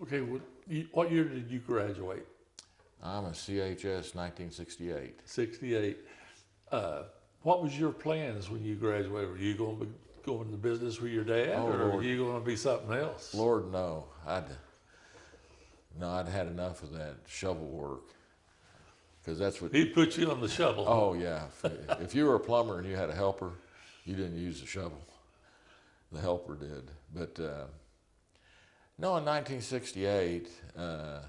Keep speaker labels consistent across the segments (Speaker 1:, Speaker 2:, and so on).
Speaker 1: Okay, what year did you graduate?
Speaker 2: I'm a CHS 1968.
Speaker 1: 68. Uh, what was your plans when you graduated? Were you going to be going into business with your dad,
Speaker 2: Oh
Speaker 1: or were
Speaker 2: Lord,
Speaker 1: you going to be something else?
Speaker 2: Lord, no. I'd had enough of that shovel work because that's what.
Speaker 1: He put you on the shovel,
Speaker 2: Oh
Speaker 1: huh?
Speaker 2: yeah, if you were a plumber and you had a helper, you didn't use the shovel. The helper did. But no, in 1968, the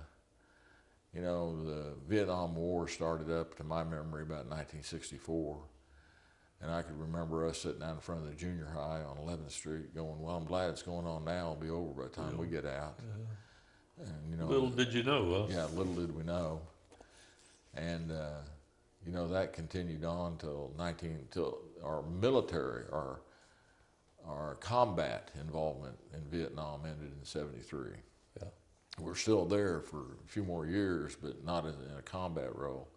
Speaker 2: Vietnam War started up, to my memory, about 1964. And I could remember us sitting out in front of the junior high on 11th Street going, well, I'm glad it's going on now. It'll be over by the time we get out. And,
Speaker 1: Little did you know, huh?
Speaker 2: yeah, little did we know. And, that continued on till our military, our combat involvement in Vietnam ended in '73.
Speaker 1: Yeah.
Speaker 2: We're still there for a few more years, but not in a combat role.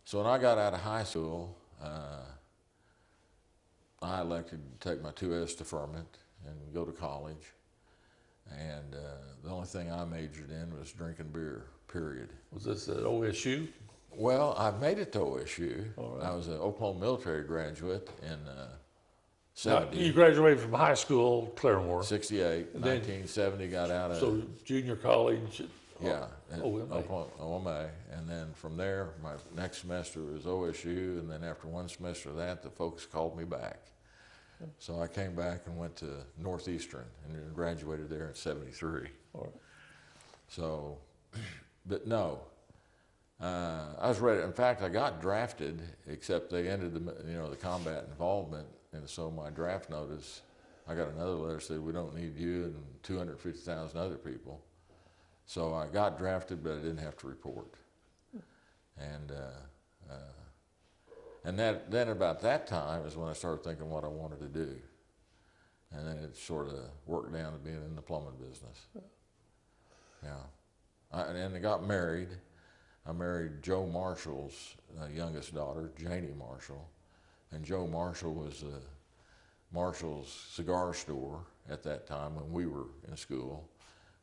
Speaker 2: So when I got out of high school, I elected to take my 2S deferment and go to college. And the only thing I majored in was drinking beer, period.
Speaker 1: Was this at OSU?
Speaker 2: Well, I made it to OSU.
Speaker 1: All right.
Speaker 2: I was an Oklahoma military graduate in
Speaker 1: Now,
Speaker 2: 70,
Speaker 1: you graduated from high school, Claremore.
Speaker 2: 68,
Speaker 1: And then-
Speaker 2: 1970 got out of,
Speaker 1: So junior college.
Speaker 2: yeah, at
Speaker 1: OMA.
Speaker 2: Oklahoma, OMA. And then from there, my next semester was OSU. And then after one semester of that, the folks called me back. So I came back and went to Northeastern and then graduated there in '73.
Speaker 1: All right.
Speaker 2: So, but no, I was ready. In fact, I got drafted, except they ended the combat involvement, and so my draft notice, I got another letter that said we don't need you and 250,000 other people. So I got drafted, but I didn't have to report. And then about that time is when I started thinking what I wanted to do. And then it sort of worked down to being in the plumbing business. Yeah. And then I got married. I married Joe Marshall's youngest daughter, Janie Marshall. And Joe Marshall was Marshall's cigar store at that time when we were in school,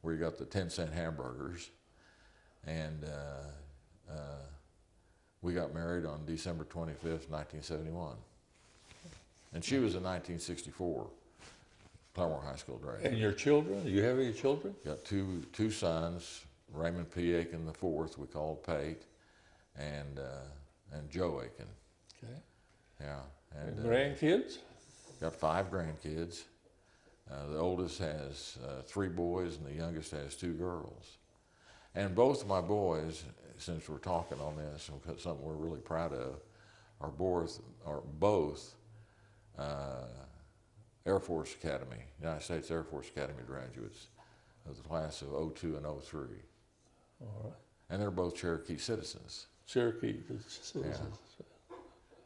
Speaker 2: where you got the 10-cent hamburgers. And we got married on December 25th, 1971. And she was a 1964 Claremore High School graduate.
Speaker 1: And your children? Do you have any children?
Speaker 2: Got two sons, Raymond P. Akin IV, we called Pate, and Joe Akin.
Speaker 1: Okay.
Speaker 2: Yeah.
Speaker 1: And grandkids?
Speaker 2: Got 5 grandkids. The oldest has 3 boys, and the youngest has 2 girls. And both of my boys, since we're talking on this, and something we're really proud of, are both Air Force Academy, United States Air Force Academy graduates of the class of '02 and '03.
Speaker 1: All right.
Speaker 2: And they're both Cherokee citizens.
Speaker 1: Cherokee citizens.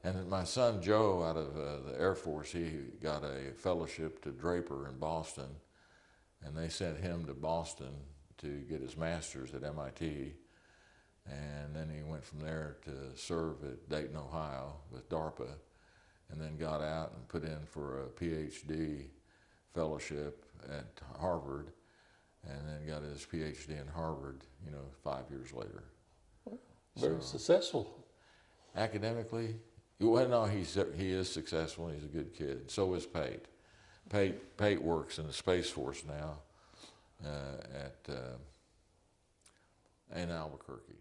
Speaker 2: And then my son Joe, out of the Air Force, he got a fellowship to Draper in Boston, and they sent him to Boston to get his master's at MIT. And then he went from there to serve at Dayton, Ohio with DARPA, and then got out and put in for a PhD fellowship at Harvard, and then got his PhD in Harvard, 5 years later.
Speaker 1: Very successful.
Speaker 2: Academically, well, no, he is successful. He's a good kid. So is Pate. Pate works in the Space Force now in Albuquerque.